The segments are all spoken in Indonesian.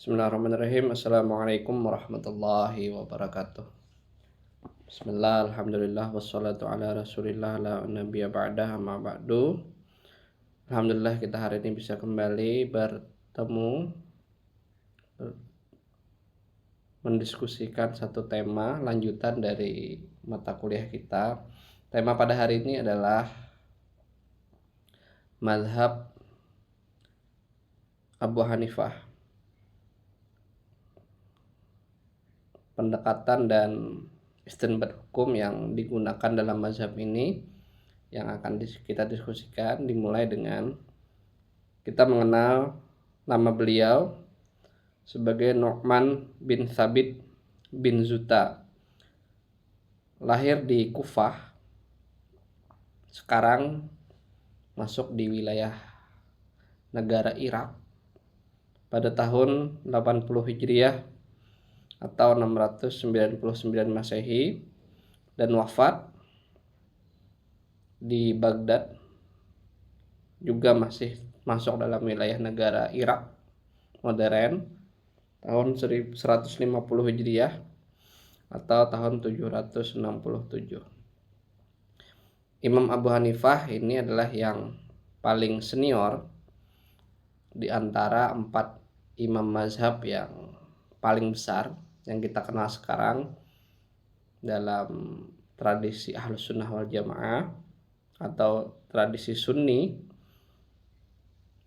Bismillahirrahmanirrahim. Assalamualaikum warahmatullahi wabarakatuh. Bismillah, alhamdulillah, wassalatu ala rasulillah la nabiyya ba'dah amma ba'du. Alhamdulillah kita hari ini bisa kembali bertemu mendiskusikan satu tema lanjutan dari mata kuliah kita. Tema pada hari ini adalah mazhab Abu Hanifah. Pendekatan dan istinbat hukum yang digunakan dalam mazhab ini yang akan kita diskusikan dimulai dengan kita mengenal nama beliau sebagai Nu'man bin Thabit bin Zuta. Lahir di Kufah, sekarang masuk di wilayah negara Irak pada tahun 80 Hijriah atau 699 Masehi dan wafat di Baghdad, juga masih masuk dalam wilayah negara Irak modern, tahun 150 Hijriah atau tahun 767. Imam Abu Hanifah ini adalah yang paling senior di antara 4 imam mazhab yang paling besar yang kita kenal sekarang dalam tradisi Ahlus Sunnah wal Jamaah atau tradisi Sunni,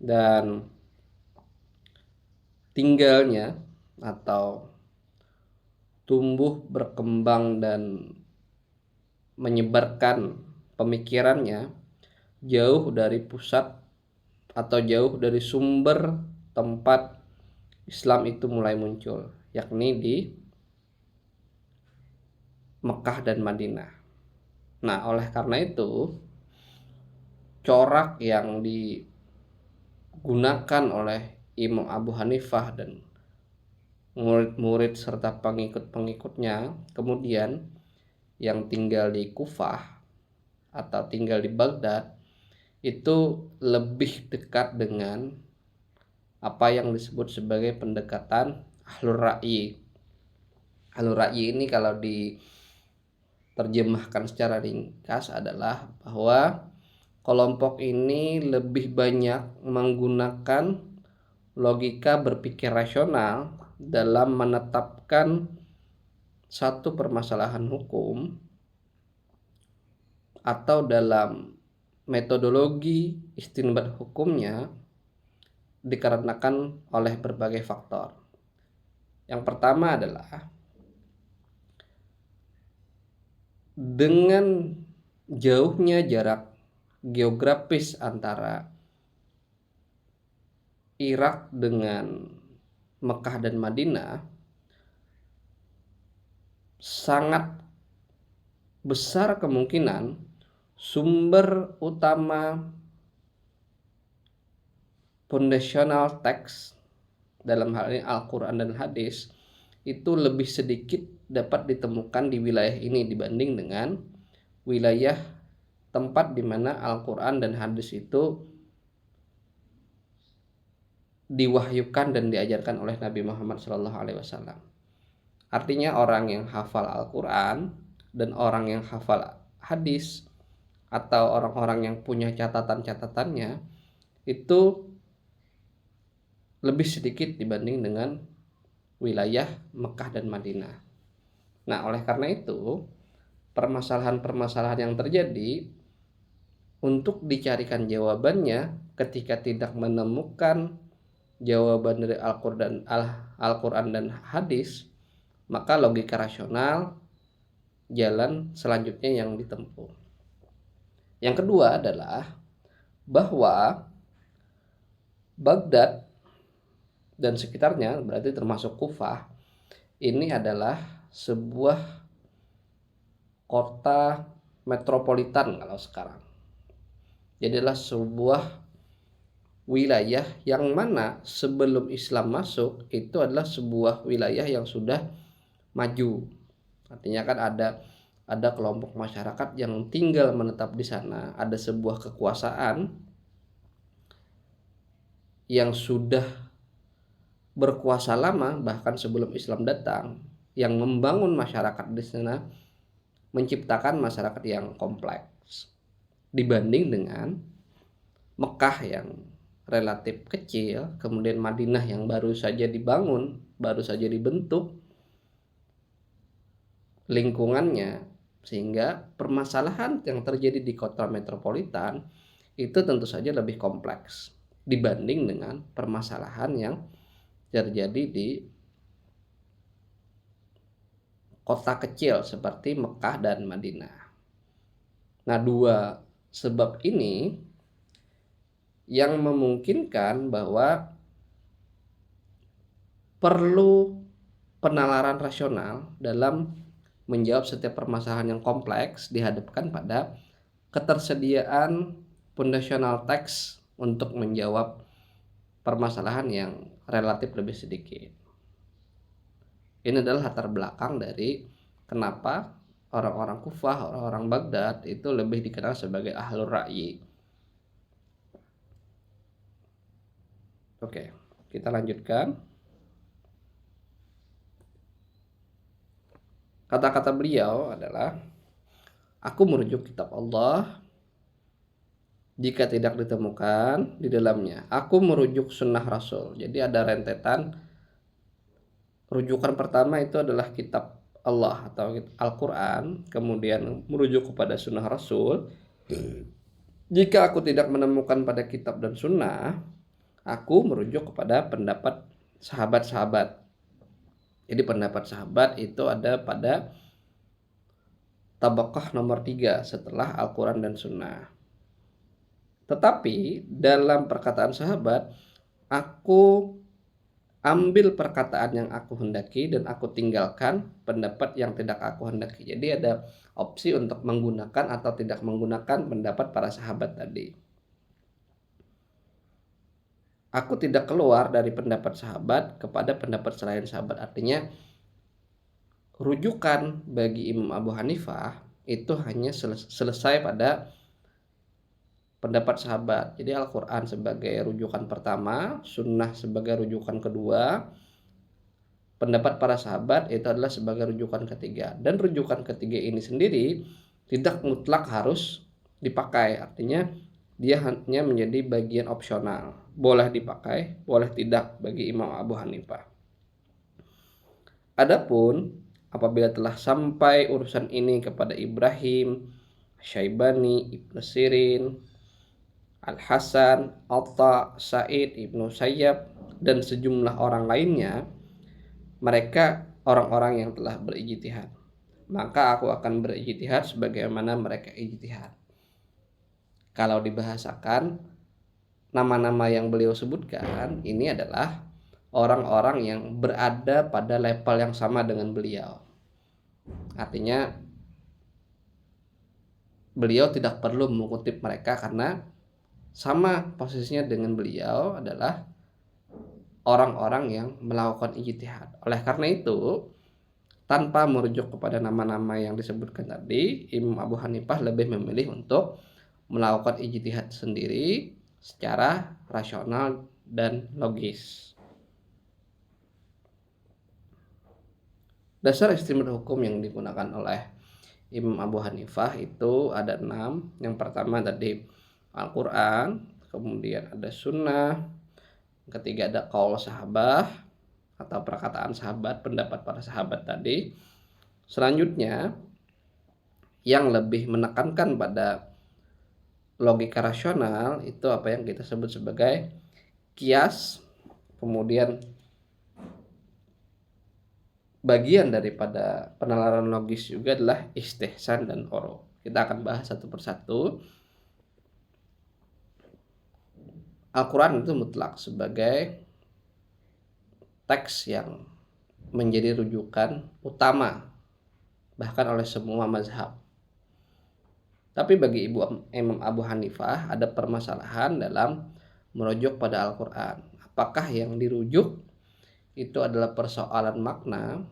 dan tinggalnya atau tumbuh berkembang dan menyebarkan pemikirannya jauh dari pusat atau jauh dari sumber tempat Islam itu mulai muncul, yakni di Mekah dan Madinah. Nah, oleh karena itu corak yang digunakan oleh Imam Abu Hanifah dan murid-murid serta pengikut-pengikutnya kemudian yang tinggal di Kufah atau tinggal di Baghdad itu lebih dekat dengan apa yang disebut sebagai pendekatan Ahlur Ra'yi. Ahlur Ra'yi ini kalau diterjemahkan secara ringkas adalah bahwa kelompok ini lebih banyak menggunakan logika berpikir rasional dalam menetapkan satu permasalahan hukum atau dalam metodologi istinbat hukumnya dikarenakan oleh berbagai faktor. Yang pertama adalah dengan jauhnya jarak geografis antara Irak dengan Mekah dan Madinah, sangat besar kemungkinan sumber utama foundational text dalam hal ini Al-Quran dan hadis itu lebih sedikit dapat ditemukan di wilayah ini dibanding dengan wilayah tempat di mana Al-Quran dan hadis itu diwahyukan dan diajarkan oleh Nabi Muhammad SAW. Artinya orang yang hafal Al-Quran dan orang yang hafal hadis atau orang-orang yang punya catatan-catatannya itu lebih sedikit dibanding dengan wilayah Mekah dan Madinah. Nah, oleh karena itu permasalahan-permasalahan yang terjadi untuk dicarikan jawabannya ketika tidak menemukan jawaban dari Al-Quran dan hadis, maka logika rasional jalan selanjutnya yang ditempuh. Yang kedua adalah bahwa Baghdad dan sekitarnya, berarti termasuk Kufah, ini adalah sebuah kota metropolitan kalau sekarang. Jadi adalah sebuah wilayah yang mana sebelum Islam masuk itu adalah sebuah wilayah yang sudah maju. Artinya kan ada kelompok masyarakat yang tinggal menetap di sana, ada sebuah kekuasaan yang sudah berkuasa lama bahkan sebelum Islam datang, yang membangun masyarakat di sana, menciptakan masyarakat yang kompleks dibanding dengan Mekah yang relatif kecil, kemudian Madinah yang baru saja dibangun, baru saja dibentuk lingkungannya, sehingga permasalahan yang terjadi di kota metropolitan itu tentu saja lebih kompleks dibanding dengan permasalahan yang terjadi di kota kecil seperti Mekah dan Madinah. Nah, dua sebab ini yang memungkinkan bahwa perlu penalaran rasional dalam menjawab setiap permasalahan yang kompleks dihadapkan pada ketersediaan foundational text untuk menjawab permasalahan yang relatif lebih sedikit. Ini adalah latar belakang dari kenapa orang-orang Kufah, orang-orang Baghdad itu lebih dikenal sebagai ahlur ra'yi. Oke, kita lanjutkan. Kata-kata beliau adalah, aku merujuk kitab Allah jika tidak ditemukan di dalamnya. Aku merujuk sunnah Rasul. Jadi ada rentetan. Rujukan pertama itu adalah kitab Allah atau Al-Quran, kemudian merujuk kepada sunnah Rasul. Jika aku tidak menemukan pada kitab dan sunnah, aku merujuk kepada pendapat sahabat-sahabat. Jadi pendapat sahabat itu ada pada tabaqah nomor 3 setelah Al-Quran dan sunnah. Tetapi dalam perkataan sahabat, aku ambil perkataan yang aku hendaki dan aku tinggalkan pendapat yang tidak aku hendaki. Jadi ada opsi untuk menggunakan atau tidak menggunakan pendapat para sahabat tadi. Aku tidak keluar dari pendapat sahabat kepada pendapat selain sahabat. Artinya rujukan bagi Imam Abu Hanifah itu hanya selesai pada pendapat sahabat. Jadi Al-Quran sebagai rujukan pertama, sunnah sebagai rujukan kedua, pendapat para sahabat itu adalah sebagai rujukan ketiga. Dan rujukan ketiga ini sendiri tidak mutlak harus dipakai. Artinya dia hanya menjadi bagian opsional. Boleh dipakai, boleh tidak bagi Imam Abu Hanifah. Adapun apabila telah sampai urusan ini kepada Ibrahim, Syaibani, Ibnu Sirin, Al-Hasan, Atta, Sa'id, Ibnu Sayyab, dan sejumlah orang lainnya, mereka orang-orang yang telah berijtihad. Maka aku akan berijtihad sebagaimana mereka ijtihad. Kalau dibahasakan, nama-nama yang beliau sebutkan ini adalah orang-orang yang berada pada level yang sama dengan beliau. Artinya beliau tidak perlu mengutip mereka karena sama posisinya dengan beliau adalah orang-orang yang melakukan ijtihad. Oleh karena itu, tanpa merujuk kepada nama-nama yang disebutkan tadi, Imam Abu Hanifah lebih memilih untuk melakukan ijtihad sendiri secara rasional dan logis. Dasar istimbat hukum yang digunakan oleh Imam Abu Hanifah itu ada 6. Yang pertama tadi Al-Quran, kemudian ada sunnah, ketiga ada qaul sahabah atau perkataan sahabat, pendapat para sahabat tadi. Selanjutnya yang lebih menekankan pada logika rasional itu apa yang kita sebut sebagai kias. Kemudian bagian daripada penalaran logis juga adalah istihsan dan oro. Kita akan bahas satu persatu. Al-Quran itu mutlak sebagai teks yang menjadi rujukan utama bahkan oleh semua mazhab. Tapi bagi Imam Abu Hanifah ada permasalahan dalam merujuk pada Al-Quran. Apakah yang dirujuk itu adalah persoalan makna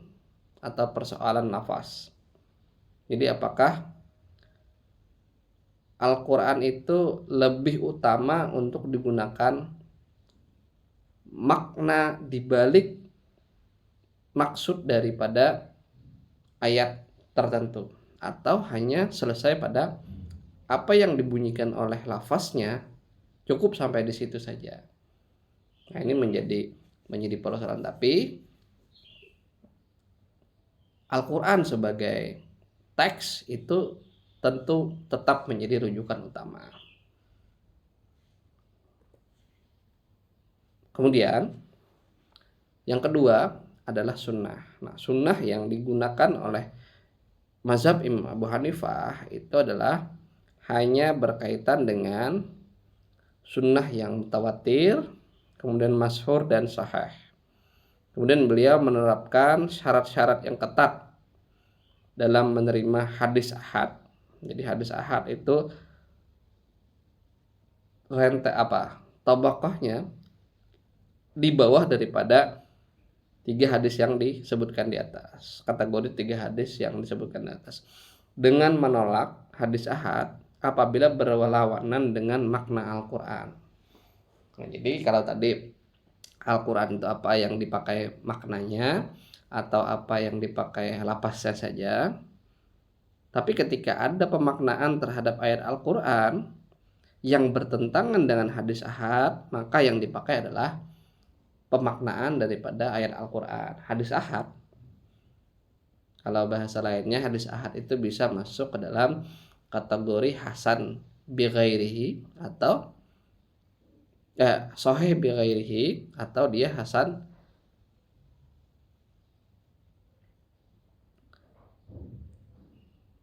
atau persoalan lafaz? Jadi apakah Al-Quran itu lebih utama untuk digunakan makna dibalik maksud daripada ayat tertentu, atau hanya selesai pada apa yang dibunyikan oleh lafaznya, cukup sampai di situ saja. Nah, ini menjadi persoalan. Tapi Al-Quran sebagai teks itu tentu tetap menjadi rujukan utama. Kemudian yang kedua adalah sunnah. Nah, sunnah yang digunakan oleh mazhab Imam Abu Hanifah itu adalah hanya berkaitan dengan sunnah yang mutawatir, kemudian masyhur dan sahih. Kemudian beliau menerapkan syarat-syarat yang ketat dalam menerima hadis ahad. Jadi hadis ahad itu tabaqahnya di bawah daripada 3 hadis yang disebutkan di atas. Kategori 3 hadis yang disebutkan di atas. Dengan menolak hadis ahad apabila berlawanan dengan makna Al-Quran. Nah, jadi kalau tadi Al-Quran itu apa yang dipakai maknanya atau apa yang dipakai lafaznya saja. Tapi ketika ada pemaknaan terhadap ayat Al-Quran yang bertentangan dengan hadis ahad, maka yang dipakai adalah pemaknaan daripada ayat Al-Quran. Hadis ahad, kalau bahasa lainnya hadis ahad itu bisa masuk ke dalam kategori hasan bi ghairihi atau sahih bi ghairihi, atau dia hasan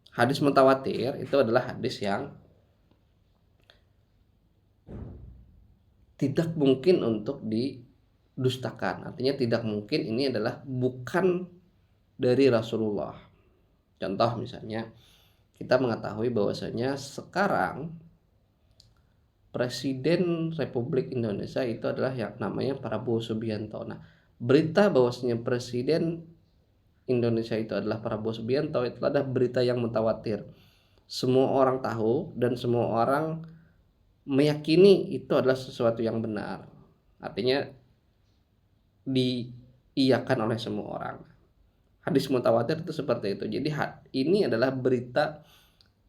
hadis mutawatir. Itu adalah hadis yang tidak mungkin untuk didustakan. Artinya tidak mungkin, ini adalah bukan dari Rasulullah. Contoh misalnya, kita mengetahui bahwasanya sekarang Presiden Republik Indonesia itu adalah yang namanya Prabowo Subianto. Nah, berita bahwasanya Presiden Indonesia itu adalah Prabowo Subianto itu adalah berita yang mutawatir. Semua orang tahu dan semua orang meyakini itu adalah sesuatu yang benar. Artinya diiyakan oleh semua orang. Hadis mutawatir itu seperti itu. Jadi ini adalah berita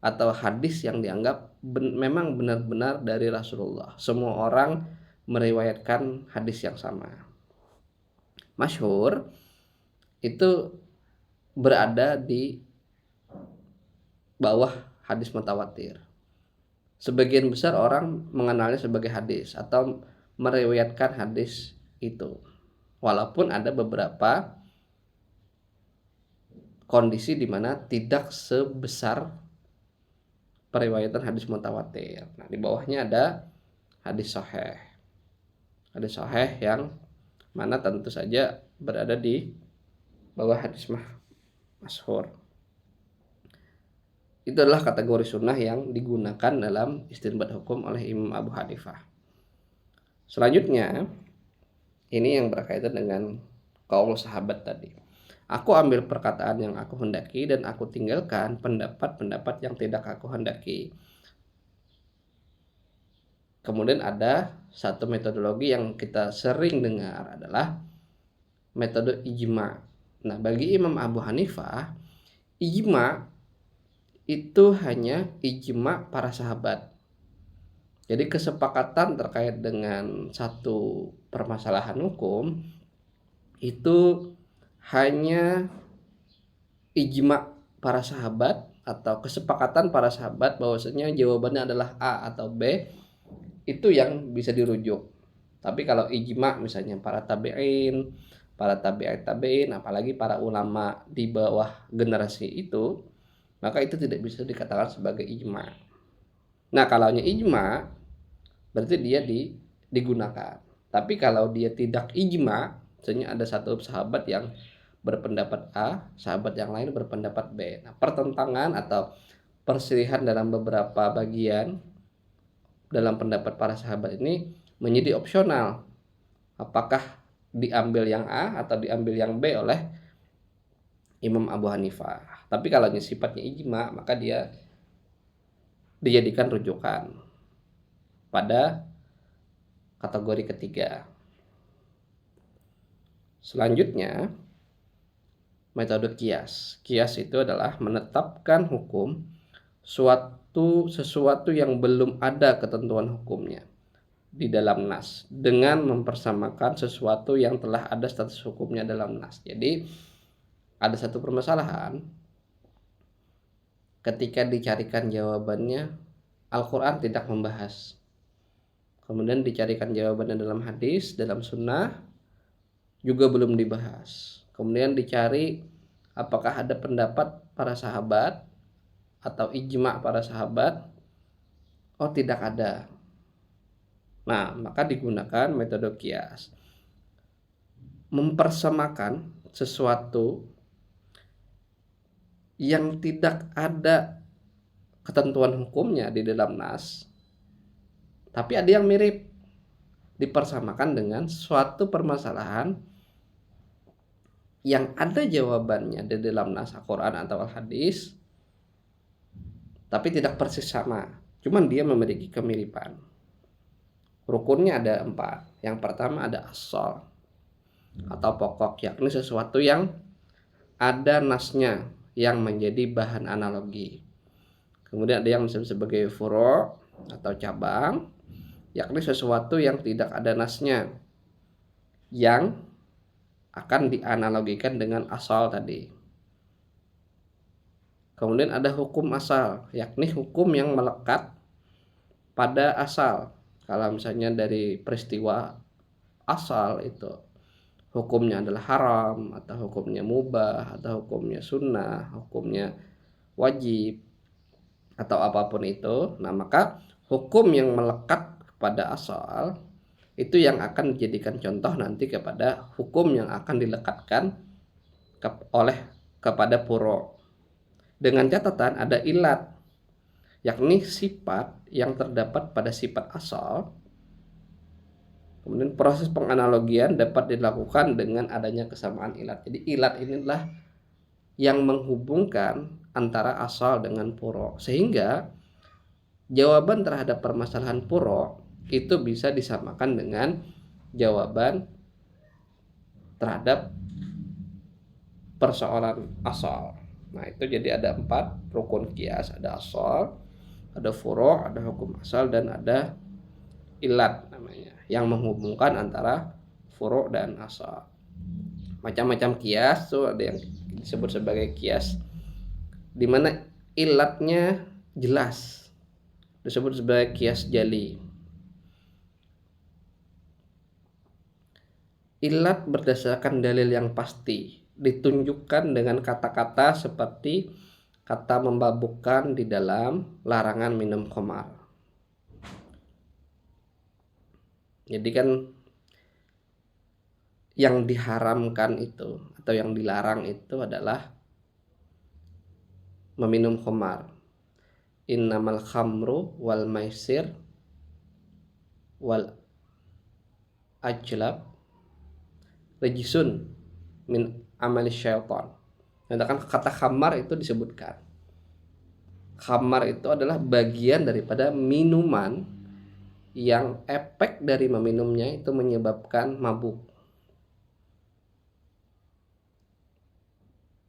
atau hadis yang dianggap memang benar-benar dari Rasulullah. Semua orang meriwayatkan hadis yang sama. Masyhur itu berada di bawah hadis mutawatir. Sebagian besar orang mengenalnya sebagai hadis atau meriwayatkan hadis itu. Walaupun ada beberapa kondisi di mana tidak sebesar periwayatan hadis mutawatir. Nah, di bawahnya ada hadis sahih. Hadis sahih yang mana tentu saja berada di bawah hadis masyhur. Itu adalah kategori sunnah yang digunakan dalam istinbat hukum oleh Imam Abu Hanifah. Selanjutnya, ini yang berkaitan dengan kaum sahabat tadi. Aku ambil perkataan yang aku hendaki dan aku tinggalkan pendapat-pendapat yang tidak aku hendaki. Kemudian ada satu metodologi yang kita sering dengar adalah metode ijma. Nah, bagi Imam Abu Hanifah, ijma itu hanya ijma para sahabat. Jadi kesepakatan terkait dengan satu permasalahan hukum itu hanya ijma para sahabat atau kesepakatan para sahabat bahwasanya jawabannya adalah A atau B, itu yang bisa dirujuk. Tapi kalau ijma misalnya para tabi'in, para tabi'at tabi'in, apalagi para ulama di bawah generasi itu, maka itu tidak bisa dikatakan sebagai ijma. Nah, kalau ijma berarti dia digunakan. Tapi kalau dia tidak ijma, misalnya ada satu sahabat yang berpendapat A, sahabat yang lain berpendapat B. Nah, pertentangan atau perselisihan dalam beberapa bagian dalam pendapat para sahabat ini menjadi opsional. Apakah diambil yang A atau diambil yang B oleh Imam Abu Hanifah. Tapi kalau sifatnya ijma, maka dia dijadikan rujukan pada kategori ketiga. Selanjutnya, metode kias. Kias itu adalah menetapkan hukum sesuatu yang belum ada ketentuan hukumnya di dalam nas dengan mempersamakan sesuatu yang telah ada status hukumnya dalam nas. Jadi ada satu permasalahan, ketika dicarikan jawabannya, Al-Quran tidak membahas. Kemudian dicarikan jawabannya dalam hadis, dalam sunnah, juga belum dibahas. Kemudian dicari apakah ada pendapat para sahabat atau ijma para sahabat. Oh, tidak ada. Nah, maka digunakan metode kias. Mempersamakan sesuatu yang tidak ada ketentuan hukumnya di dalam nas, tapi ada yang mirip, dipersamakan dengan suatu permasalahan yang ada jawabannya di dalam nas Al-Quran atau Al-Hadis, tapi tidak persis sama, cuman dia memiliki kemiripan. Rukunnya ada 4. Yang pertama ada asal atau pokok, yakni sesuatu yang ada nasnya yang menjadi bahan analogi. Kemudian ada yang disebut sebagai furo atau cabang, yakni sesuatu yang tidak ada nasnya yang akan dianalogikan dengan asal tadi. Kemudian ada hukum asal, yakni hukum yang melekat pada asal. Kalau misalnya dari peristiwa asal itu hukumnya adalah haram, atau hukumnya mubah, atau hukumnya sunnah, hukumnya wajib, atau apapun itu, nah maka hukum yang melekat kepada asal itu yang akan dijadikan contoh nanti kepada hukum yang akan dilekatkan kepada puro. Dengan catatan ada ilat, yakni sifat yang terdapat pada sifat asal. Kemudian proses penganalogian dapat dilakukan dengan adanya kesamaan ilat. Jadi ilat inilah yang menghubungkan antara asal dengan puro, sehingga jawaban terhadap permasalahan puro itu bisa disamakan dengan jawaban terhadap persoalan asal. Nah, itu jadi ada 4 rukun kias, ada asal, ada furo, ada hukum asal, dan ada ilat namanya, yang menghubungkan antara furo dan asal. Macam-macam kias tuh ada yang disebut sebagai kias di mana ilatnya jelas, disebut sebagai kias jali. Ilat berdasarkan dalil yang pasti, ditunjukkan dengan kata-kata seperti kata membabukkan di dalam larangan minum khamar. Jadi kan yang diharamkan itu atau yang dilarang itu adalah meminum khamar. Innamal khamru wal maisir wal ajlab rejisun min amali syaitan. Sedangkan kata khamar itu disebutkan. Khamar itu adalah bagian daripada minuman yang efek dari meminumnya itu menyebabkan mabuk.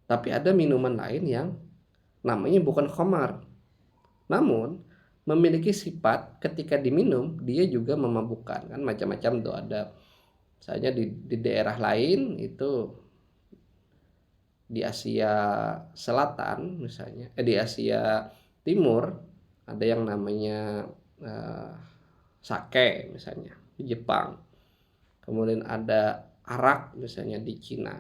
Tapi ada minuman lain yang namanya bukan khamar, namun memiliki sifat ketika diminum dia juga memabukkan. Kan macam-macam tuh, ada misalnya di daerah lain itu, di Asia Selatan misalnya, di Asia Timur ada yang namanya sake misalnya di Jepang. Kemudian ada arak misalnya di Cina.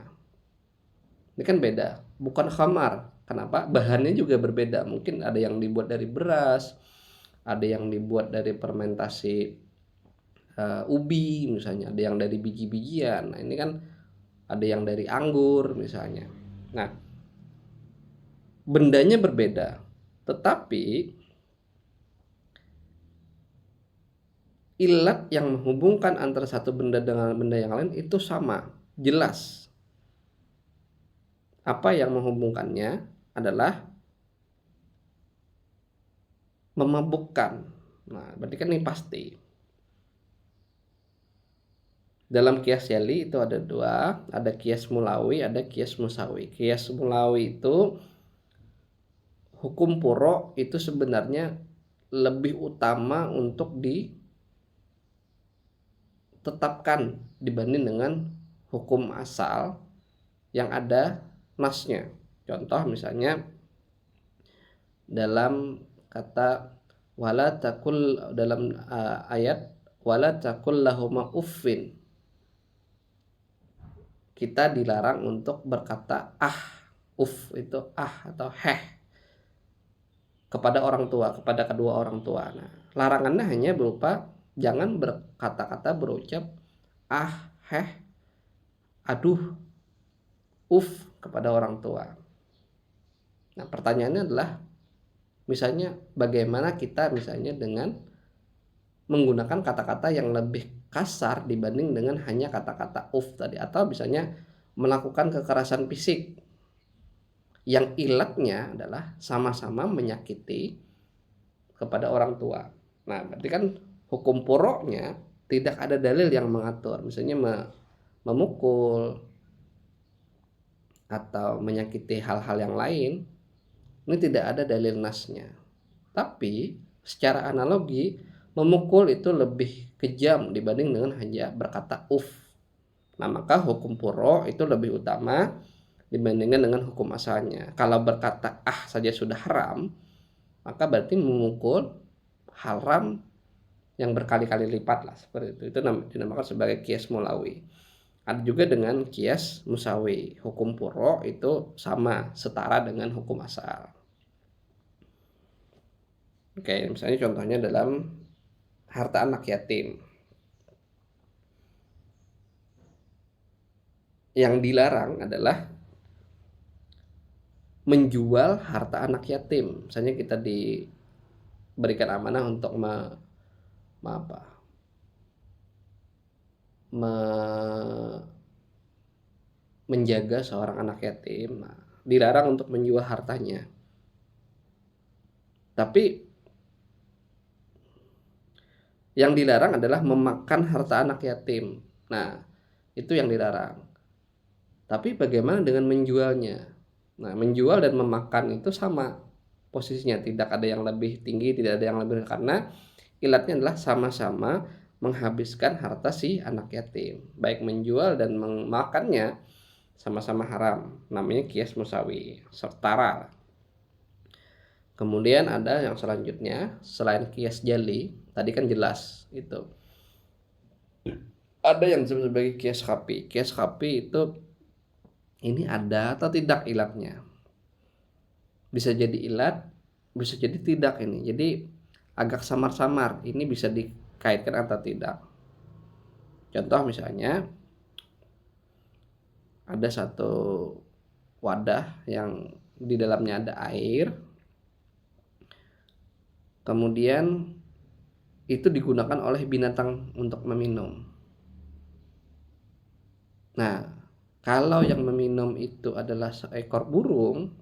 Ini kan beda, bukan khamar. Kenapa? Bahannya juga berbeda. Mungkin ada yang dibuat dari beras, ada yang dibuat dari fermentasi ubi misalnya, ada yang dari biji-bijian. Nah, ini kan ada yang dari anggur misalnya. Nah, bendanya berbeda, tetapi ilat yang menghubungkan antara satu benda dengan benda yang lain itu sama, jelas. Apa yang menghubungkannya adalah memabukkan. Nah, berarti kan ini pasti. Dalam kias jali itu ada dua, ada kias mulawi, ada kias musawi. Kias mulawi itu hukum puro itu sebenarnya lebih utama untuk ditetapkan dibanding dengan hukum asal yang ada nasnya. Contoh misalnya dalam kata wala takul, dalam ayat wala takul lahuma uffin, kita dilarang untuk berkata uff itu atau heh kepada orang tua, kepada kedua orang tua. Nah, larangannya hanya berupa jangan berkata-kata berucap heh, aduh, uff kepada orang tua. Nah, pertanyaannya adalah misalnya bagaimana kita misalnya dengan menggunakan kata-kata yang lebih kasar dibanding dengan hanya kata-kata uff tadi, atau misalnya melakukan kekerasan fisik yang ilatnya adalah sama-sama menyakiti kepada orang tua. Nah, berarti kan hukum puroknya tidak ada dalil yang mengatur, misalnya memukul atau menyakiti hal-hal yang lain. Ini tidak ada dalil nasnya. Tapi secara analogi memukul itu lebih kejam dibanding dengan hanya berkata uff. Nah, maka hukum puro itu lebih utama dibandingkan dengan hukum asalnya. Kalau berkata saja sudah haram, maka berarti memukul haram yang berkali-kali lipat lah, seperti itu. Itu dinamakan sebagai kias mulawi. Ada juga dengan kias musawi. Hukum puro itu sama, setara dengan hukum asal. Oke, misalnya contohnya dalam harta anak yatim. Yang dilarang adalah menjual harta anak yatim. Misalnya kita diberikan amanah untuk menjaga seorang anak yatim. Nah, dilarang untuk menjual hartanya. Tapi yang dilarang adalah memakan harta anak yatim. Nah, itu yang dilarang. Tapi bagaimana dengan menjualnya? Nah, menjual dan memakan itu sama posisinya, tidak ada yang lebih tinggi, tidak ada yang lebih, karena ilatnya adalah sama-sama menghabiskan harta si anak yatim. Baik menjual dan memakannya sama-sama haram. Namanya kias musawi, setara. Kemudian ada yang selanjutnya selain kias jali, tadi kan jelas itu. Ada yang disebut sebagai kias khafi. Kias khafi itu ini ada atau tidak ilatnya. Bisa jadi ilat, bisa jadi tidak ini. Jadi agak samar-samar, ini bisa dikaitkan atau tidak. Contoh misalnya ada satu wadah yang di dalamnya ada air, kemudian itu digunakan oleh binatang untuk meminum. Nah, kalau yang meminum itu adalah seekor burung,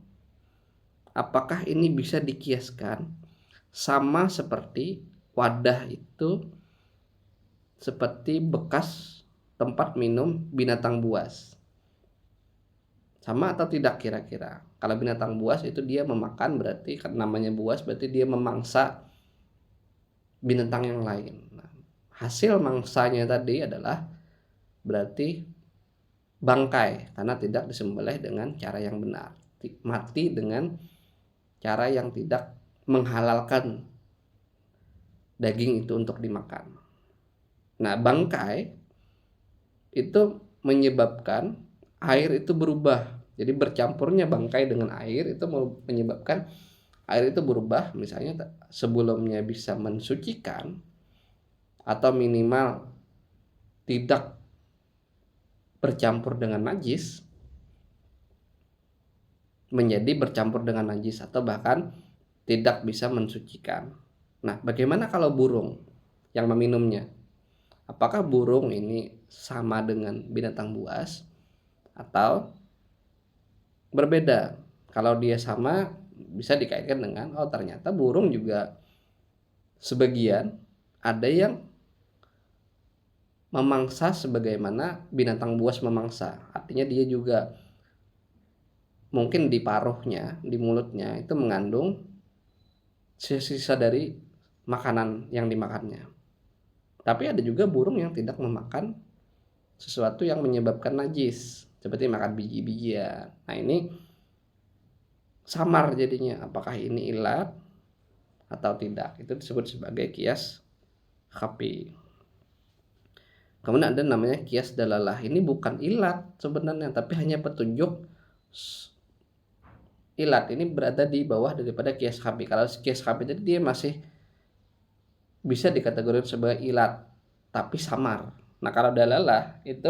apakah ini bisa dikiaskan sama seperti wadah itu seperti bekas tempat minum binatang buas? Sama atau tidak kira-kira? Kalau binatang buas itu dia memakan, berarti kan namanya buas, berarti dia memangsa binatang yang lain. Nah, hasil mangsanya tadi adalah berarti bangkai karena tidak disembelih dengan cara yang benar, mati dengan cara yang tidak menghalalkan daging itu untuk dimakan. Nah, bangkai itu menyebabkan air itu berubah. Jadi bercampurnya bangkai dengan air itu menyebabkan air itu berubah. Misalnya sebelumnya bisa mensucikan atau minimal tidak bercampur dengan najis, menjadi bercampur dengan najis atau bahkan tidak bisa mensucikan. Nah, bagaimana kalau burung yang meminumnya? Apakah burung ini sama dengan binatang buas atau berbeda? Kalau dia sama, bisa dikaitkan dengan ternyata burung juga sebagian ada yang memangsa sebagaimana binatang buas memangsa. Artinya dia juga mungkin di paruhnya, di mulutnya itu mengandung sisa-sisa dari makanan yang dimakannya. Tapi ada juga burung yang tidak memakan sesuatu yang menyebabkan najis, seperti makan biji-bijian. Nah, ini samar jadinya, apakah ini ilat atau tidak. Itu disebut sebagai kias khafi. Kemudian ada namanya kias dalalah. Ini bukan ilat sebenarnya, tapi hanya petunjuk. Ilat ini berada di bawah daripada kias khafi. Kalau kias khafi tadi dia masih bisa dikategorikan sebagai ilat, tapi samar. Nah, kalau dalalah itu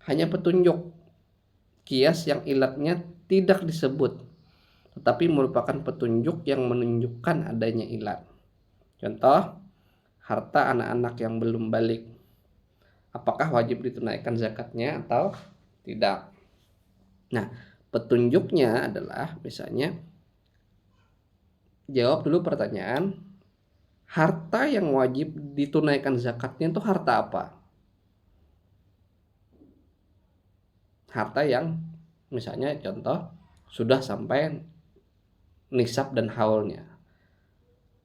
hanya petunjuk. Kias yang ilatnya tidak disebut, tetapi merupakan petunjuk yang menunjukkan adanya ilat. Contoh, harta anak-anak yang belum balik, apakah wajib ditunaikan zakatnya atau tidak. Nah, petunjuknya adalah misalnya, jawab dulu pertanyaan, harta yang wajib ditunaikan zakatnya itu harta apa? Harta yang misalnya contoh sudah sampai nisab dan haulnya,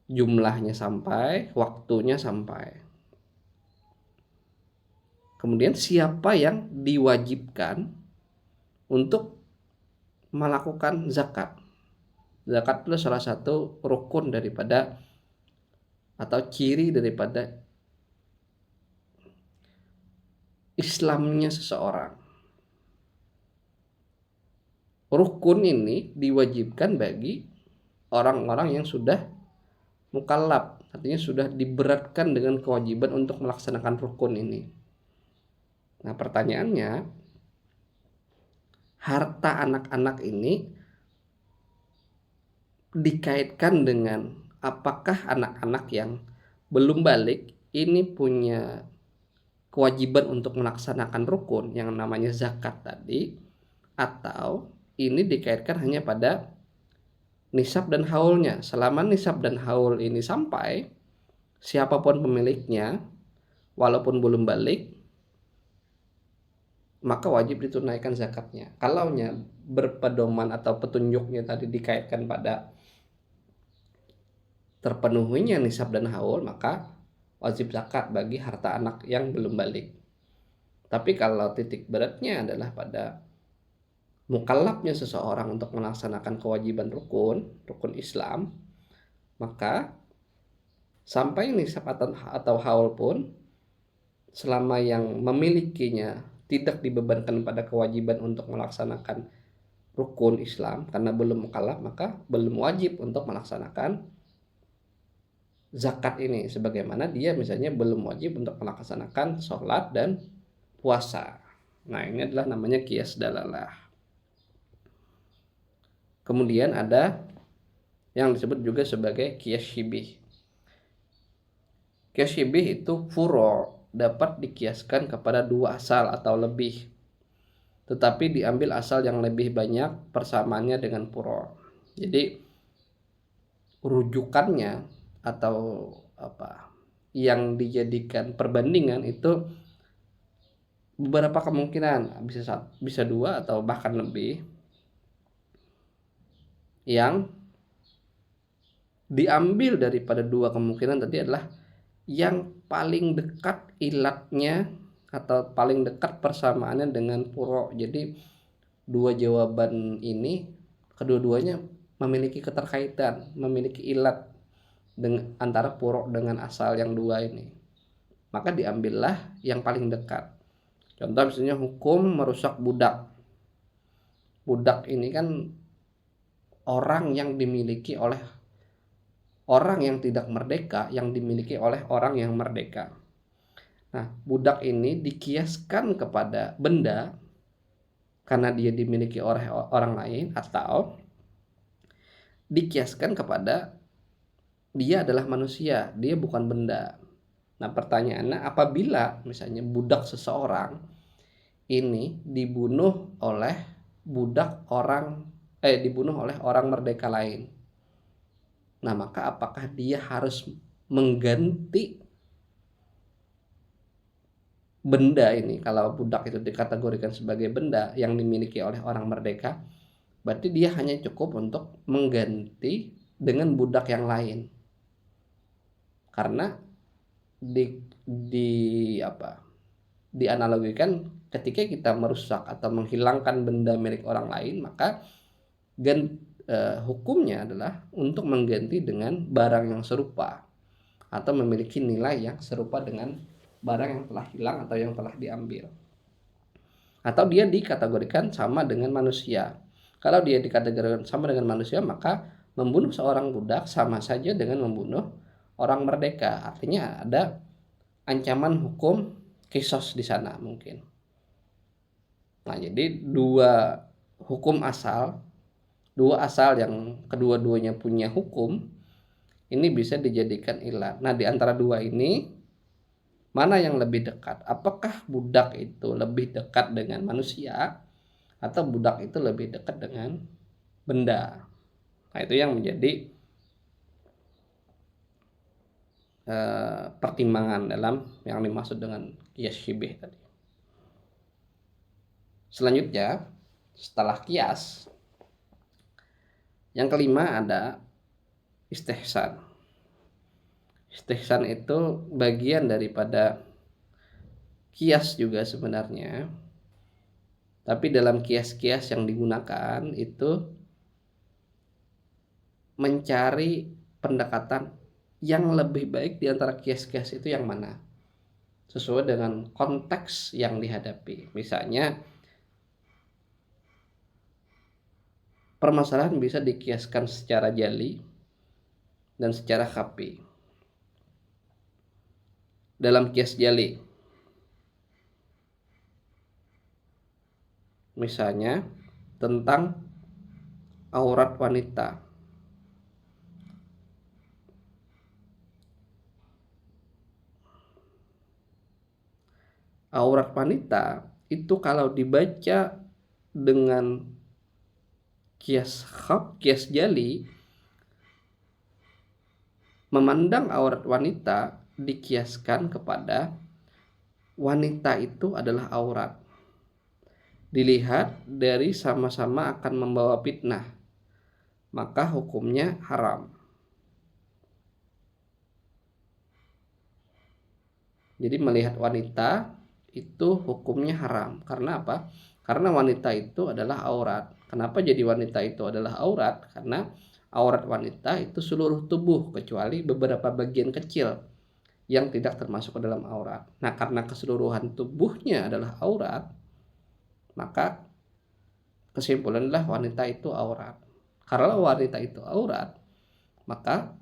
jumlahnya sampai, waktunya sampai. Kemudian siapa yang diwajibkan untuk melakukan zakat? Zakat itu salah satu rukun daripada atau ciri daripada Islamnya seseorang. Rukun ini diwajibkan bagi orang-orang yang sudah mukallaf, artinya sudah diberatkan dengan kewajiban untuk melaksanakan rukun ini. Nah, pertanyaannya, harta anak-anak ini dikaitkan dengan apakah anak-anak yang belum balik ini punya kewajiban untuk melaksanakan rukun yang namanya zakat tadi, atau ini dikaitkan hanya pada nisab dan haulnya. Selama nisab dan haul ini sampai, siapapun pemiliknya, walaupun belum balik, maka wajib ditunaikan zakatnya. Kalaunya berpedoman atau petunjuknya tadi dikaitkan pada terpenuhinya nisab dan haul, maka wajib zakat bagi harta anak yang belum balik. Tapi kalau titik beratnya adalah pada mukallafnya seseorang untuk melaksanakan kewajiban rukun Islam, maka sampai nisab atau haul pun, selama yang memilikinya tidak dibebankan pada kewajiban untuk melaksanakan rukun Islam karena belum mukallaf, maka belum wajib untuk melaksanakan zakat ini, sebagaimana dia misalnya belum wajib untuk melaksanakan sholat dan puasa. Nah, ini adalah namanya kias dalalah. Kemudian ada yang disebut juga sebagai kias syibih. Kias syibih itu furo, dapat dikiaskan kepada dua asal atau lebih, tetapi diambil asal yang lebih banyak persamaannya dengan furo. Jadi rujukannya atau apa yang dijadikan perbandingan itu beberapa kemungkinan, bisa dua atau bahkan lebih. Yang diambil daripada dua kemungkinan tadi adalah yang paling dekat ilatnya atau paling dekat persamaannya dengan puro. Jadi dua jawaban ini kedua-duanya memiliki keterkaitan, memiliki ilat dengan antara puro dengan asal yang dua ini. Maka diambillah yang paling dekat. Contoh misalnya hukum merusak budak. Budak ini kan orang yang dimiliki oleh orang yang tidak merdeka, yang dimiliki oleh orang yang merdeka. Nah, budak ini dikiaskan kepada benda karena dia dimiliki oleh orang lain, atau dikiaskan kepada dia adalah manusia, dia bukan benda. Nah, pertanyaannya, apabila misalnya budak seseorang ini dibunuh oleh orang merdeka lain, nah maka apakah dia harus mengganti benda ini, kalau budak itu dikategorikan sebagai benda yang dimiliki oleh orang merdeka, berarti dia hanya cukup untuk mengganti dengan budak yang lain. Karena di apa? Dianalogikan ketika kita merusak atau menghilangkan benda milik orang lain, maka hukumnya adalah untuk mengganti dengan barang yang serupa atau memiliki nilai yang serupa dengan barang yang telah hilang atau yang telah diambil. Atau dia dikategorikan sama dengan manusia. Kalau dia dikategorikan sama dengan manusia, maka membunuh seorang budak sama saja dengan membunuh orang merdeka. Artinya ada ancaman hukum kisos di sana mungkin. Nah, jadi dua asal yang kedua-duanya punya hukum, ini bisa dijadikan ilat. Nah, di antara dua ini mana yang lebih dekat? Apakah budak itu lebih dekat dengan manusia atau budak itu lebih dekat dengan benda? Nah, itu yang menjadi pertimbangan dalam yang dimaksud dengan qiyas syibih tadi. Selanjutnya, setelah qiyas, yang kelima ada istihsan. Istihsan itu bagian daripada qiyas juga sebenarnya. Tapi dalam qiyas-qiyas yang digunakan itu mencari pendekatan yang lebih baik di antara qiyas-qiyas itu yang mana, sesuai dengan konteks yang dihadapi. Misalnya permasalahan bisa dikiaskan secara jali dan secara khafi. Dalam qiyas jali, misalnya tentang aurat wanita. Aurat wanita itu kalau dibaca dengan qiyas jali, memandang aurat wanita dikiaskan kepada wanita itu adalah aurat. Dilihat dari sama-sama akan membawa fitnah, maka hukumnya haram. Jadi melihat wanita itu hukumnya haram. Karena apa? Karena wanita itu adalah aurat. Kenapa jadi wanita itu adalah aurat? Karena aurat wanita itu seluruh tubuh kecuali beberapa bagian kecil yang tidak termasuk ke dalam aurat. Nah, karena keseluruhan tubuhnya adalah aurat, maka kesimpulanlah wanita itu aurat. Karena wanita itu aurat, maka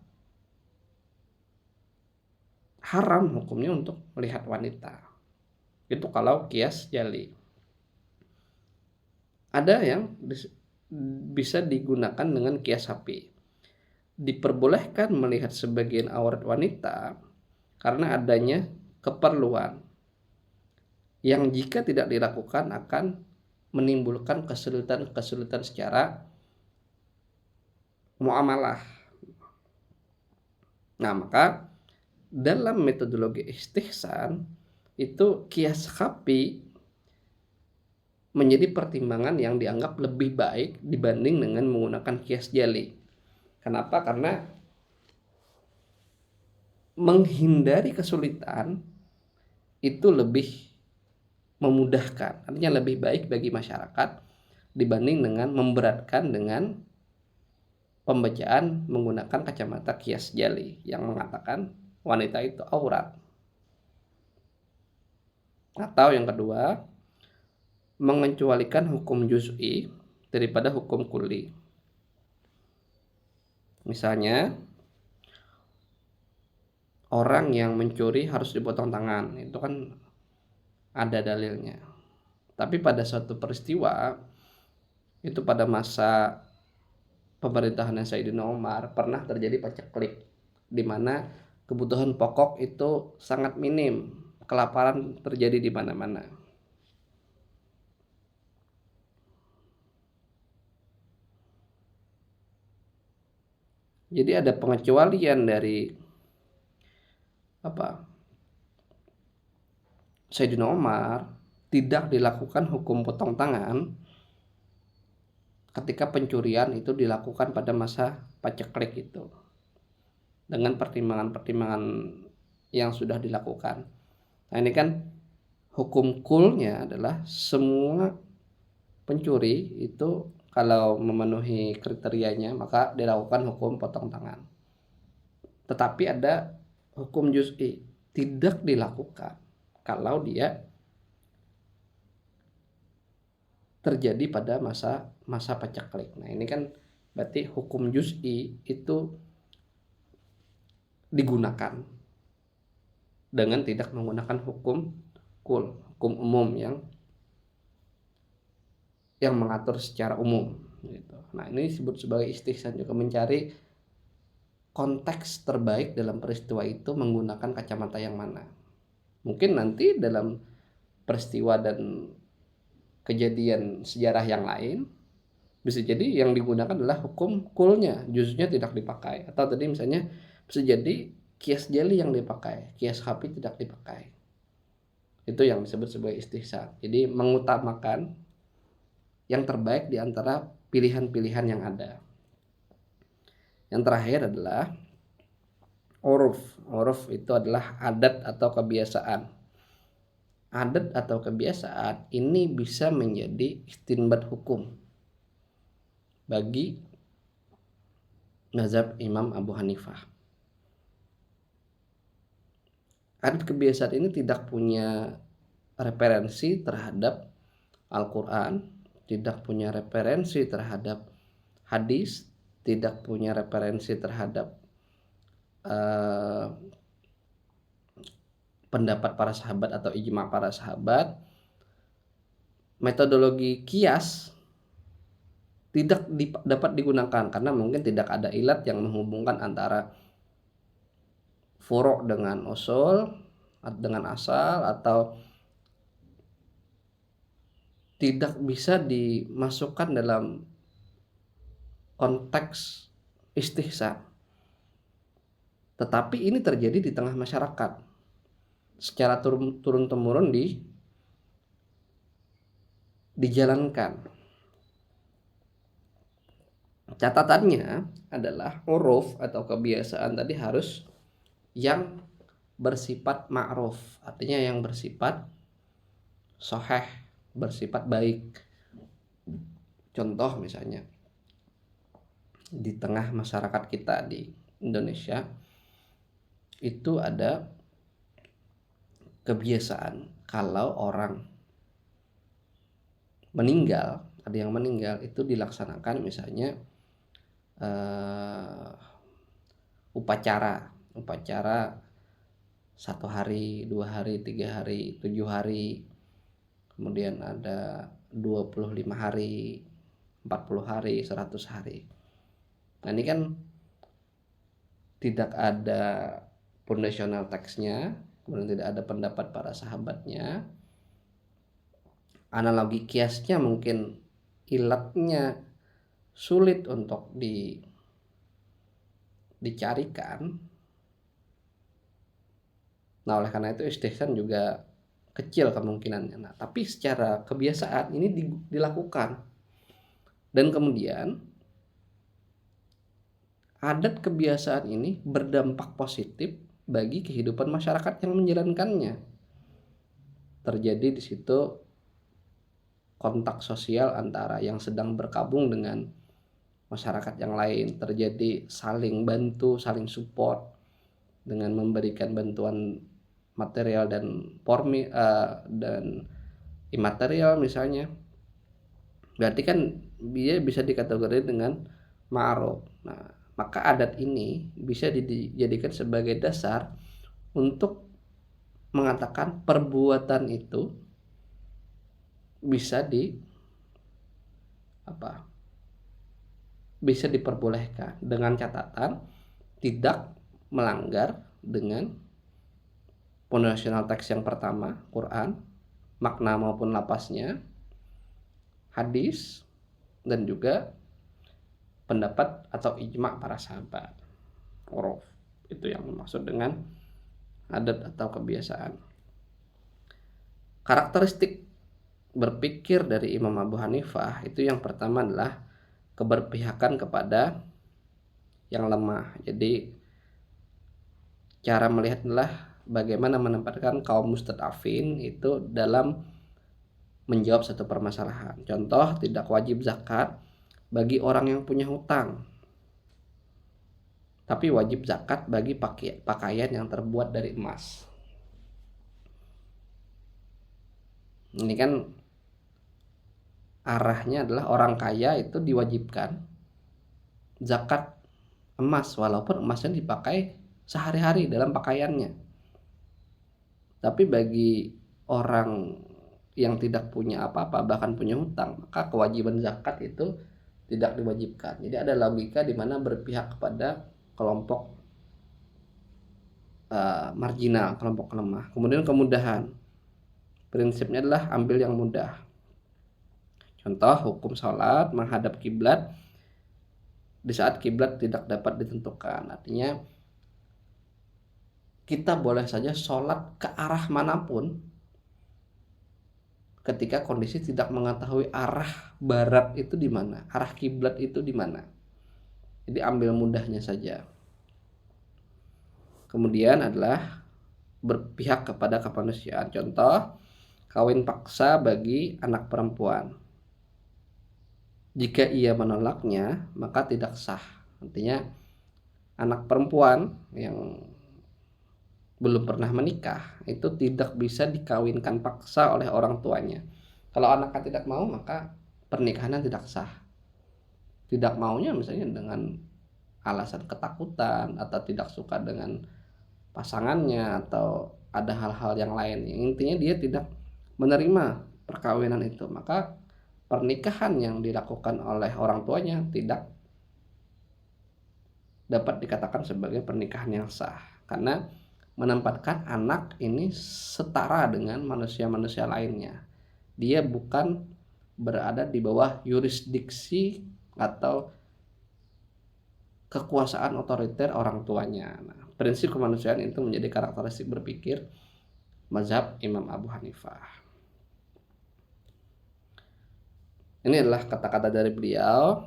haram hukumnya untuk melihat wanita. Itu kalau qiyas jali. Ada yang bisa digunakan dengan qiyas khafi. Diperbolehkan melihat sebagian aurat wanita karena adanya keperluan yang jika tidak dilakukan akan menimbulkan kesulitan secara muamalah. Nah, maka dalam metodologi istihsan itu qiyas khafi menjadi pertimbangan yang dianggap lebih baik dibanding dengan menggunakan qiyas jali. Kenapa? Karena menghindari kesulitan itu lebih memudahkan, artinya lebih baik bagi masyarakat dibanding dengan memberatkan dengan pembacaan menggunakan kacamata qiyas jali yang mengatakan wanita itu aurat. Atau yang kedua, mengecualikan hukum juz'i daripada hukum kulli. Misalnya orang yang mencuri harus dipotong tangan, itu kan ada dalilnya. Tapi pada suatu peristiwa itu pada masa pemerintahan Sayyidina Umar pernah terjadi paceklik di mana kebutuhan pokok itu sangat minim, kelaparan terjadi di mana-mana. Jadi ada pengecualian dari Sayyidina Umar tidak dilakukan hukum potong tangan ketika pencurian itu dilakukan pada masa paceklik itu, dengan pertimbangan-pertimbangan yang sudah dilakukan. Nah ini kan hukum kulnya adalah semua pencuri itu kalau memenuhi kriterianya maka dilakukan hukum potong tangan. Tetapi ada hukum juz'i, tidak dilakukan kalau dia terjadi pada masa paceklik. Nah ini kan berarti hukum juz'i itu digunakan dengan tidak menggunakan hukum kul, hukum umum yang mengatur secara umum gitu. Nah ini disebut sebagai istihsan, juga mencari konteks terbaik dalam peristiwa itu menggunakan kacamata yang mana. Mungkin nanti dalam peristiwa dan kejadian sejarah yang lain bisa jadi yang digunakan adalah hukum kulnya, juznya tidak dipakai, atau tadi misalnya bisa jadi kias jali yang dipakai, kias hafi tidak dipakai. Itu yang disebut sebagai istihsan. Jadi mengutamakan yang terbaik di antara pilihan-pilihan yang ada. Yang terakhir adalah uruf. Uruf itu adalah adat atau kebiasaan. Adat atau kebiasaan ini bisa menjadi istinbat hukum bagi mazhab Imam Abu Hanifah. Adat kebiasaan ini tidak punya referensi terhadap Al-Quran, tidak punya referensi terhadap hadis, tidak punya referensi terhadap pendapat para sahabat atau ijma para sahabat. Metodologi kias tidak dapat digunakan karena mungkin tidak ada ilat yang menghubungkan antara furu' dengan usul, dengan asal, atau tidak bisa dimasukkan dalam konteks istihsan. Tetapi ini terjadi di tengah masyarakat secara turun-temurun dijalankan. Catatannya adalah uruf atau kebiasaan tadi harus yang bersifat ma'ruf, artinya yang bersifat sahih, bersifat baik. Contoh misalnya di tengah masyarakat kita di Indonesia itu ada kebiasaan kalau orang meninggal, ada yang meninggal itu dilaksanakan misalnya upacara 1 hari, 2 hari, 3 hari, 7 hari, kemudian ada 25 hari, 40 hari, 100 hari. Nah ini kan tidak ada foundational teksnya, kemudian tidak ada pendapat para sahabatnya. Analogi kiasnya mungkin ilatnya sulit untuk dicarikan. Nah oleh karena itu istihsan juga kecil kemungkinannya. Nah tapi secara kebiasaan ini dilakukan, dan kemudian adat kebiasaan ini berdampak positif bagi kehidupan masyarakat yang menjalankannya. Terjadi di situ kontak sosial antara yang sedang berkabung dengan masyarakat yang lain, terjadi saling bantu, saling support dengan memberikan bantuan material dan dan imaterial misalnya. Berarti kan dia bisa dikategorikan dengan ma'ruf. Nah, maka adat ini bisa dijadikan sebagai dasar untuk mengatakan perbuatan itu bisa bisa diperbolehkan dengan catatan tidak melanggar dengan foundational text yang pertama, Quran, makna maupun lapasnya, hadis, dan juga pendapat atau ijma para sahabat. Uruf itu yang dimaksud dengan adat atau kebiasaan. Karakteristik berpikir dari Imam Abu Hanifah itu yang pertama adalah keberpihakan kepada yang lemah. Jadi cara melihat adalah bagaimana menempatkan kaum mustadafin itu dalam menjawab satu permasalahan. Contoh, tidak wajib zakat bagi orang yang punya hutang, tapi wajib zakat bagi pakaian yang terbuat dari emas. Ini kan arahnya adalah orang kaya itu diwajibkan zakat emas walaupun emasnya dipakai sehari-hari dalam pakaiannya. Tapi bagi orang yang tidak punya apa-apa, bahkan punya hutang, maka kewajiban zakat itu tidak diwajibkan. Jadi ada logika di mana berpihak kepada kelompok marginal, kelompok lemah. Kemudian kemudahan, prinsipnya adalah ambil yang mudah. Contoh, hukum sholat menghadap kiblat di saat kiblat tidak dapat ditentukan. Artinya kita boleh saja sholat ke arah manapun ketika kondisi tidak mengetahui arah barat itu di mana, arah kiblat itu di mana. Jadi ambil mudahnya saja. Kemudian adalah berpihak kepada kemanusiaan. Contoh, kawin paksa bagi anak perempuan. Jika ia menolaknya, maka tidak sah. Artinya anak perempuan yang belum pernah menikah itu tidak bisa dikawinkan paksa oleh orang tuanya. Kalau anaknya tidak mau, maka pernikahannya tidak sah. Tidak maunya misalnya dengan alasan ketakutan atau tidak suka dengan pasangannya atau ada hal-hal yang lain. Intinya dia tidak menerima perkawinan itu, maka pernikahan yang dilakukan oleh orang tuanya tidak dapat dikatakan sebagai pernikahan yang sah, karena menempatkan anak ini setara dengan manusia-manusia lainnya. Dia bukan berada di bawah yurisdiksi atau kekuasaan otoriter orang tuanya. Nah, prinsip kemanusiaan itu menjadi karakteristik berpikir mazhab Imam Abu Hanifah. Ini adalah kata-kata dari beliau.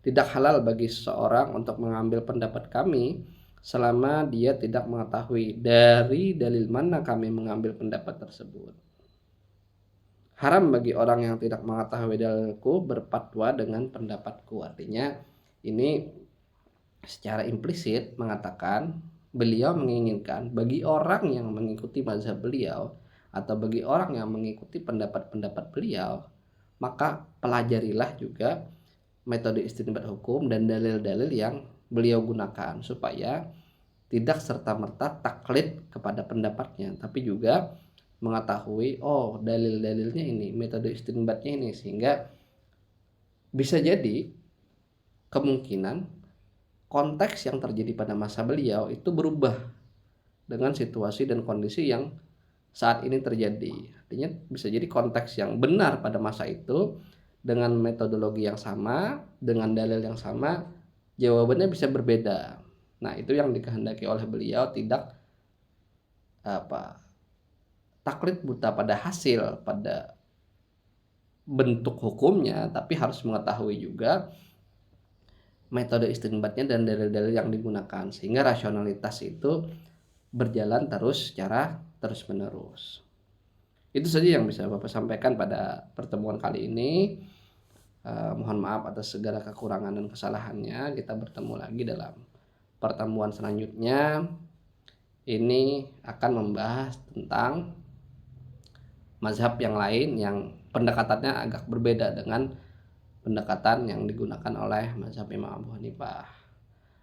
Tidak halal bagi seseorang untuk mengambil pendapat kami selama dia tidak mengetahui dari dalil mana kami mengambil pendapat tersebut. Haram bagi orang yang tidak mengetahui dalilku berfatwa dengan pendapatku. Artinya ini secara implisit mengatakan beliau menginginkan bagi orang yang mengikuti mazhab beliau atau bagi orang yang mengikuti pendapat-pendapat beliau, maka pelajarilah juga metode istinbat hukum dan dalil-dalil yang beliau gunakan supaya tidak serta-merta taklid kepada pendapatnya, tapi juga mengetahui dalil-dalilnya ini, metode istinbatnya ini, sehingga bisa jadi kemungkinan konteks yang terjadi pada masa beliau itu berubah dengan situasi dan kondisi yang saat ini terjadi. Artinya bisa jadi konteks yang benar pada masa itu dengan metodologi yang sama, dengan dalil yang sama, jawabannya bisa berbeda. Nah, itu yang dikehendaki oleh beliau, tidak taklid buta pada hasil, pada bentuk hukumnya, tapi harus mengetahui juga metode istinbatnya dan dalil-dalil yang digunakan, sehingga rasionalitas itu berjalan terus secara terus-menerus. Itu saja yang bisa Bapak sampaikan pada pertemuan kali ini. Mohon maaf atas segala kekurangan dan kesalahannya. Kita bertemu lagi dalam pertemuan selanjutnya. Ini akan membahas tentang mazhab yang lain yang pendekatannya agak berbeda dengan pendekatan yang digunakan oleh mazhab Imam Abu Hanifah.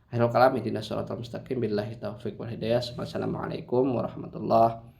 Akhirul kalam ihdinas shiratal mustaqim billahi taufiq wal hidayah. Wassalamualaikum warahmatullahi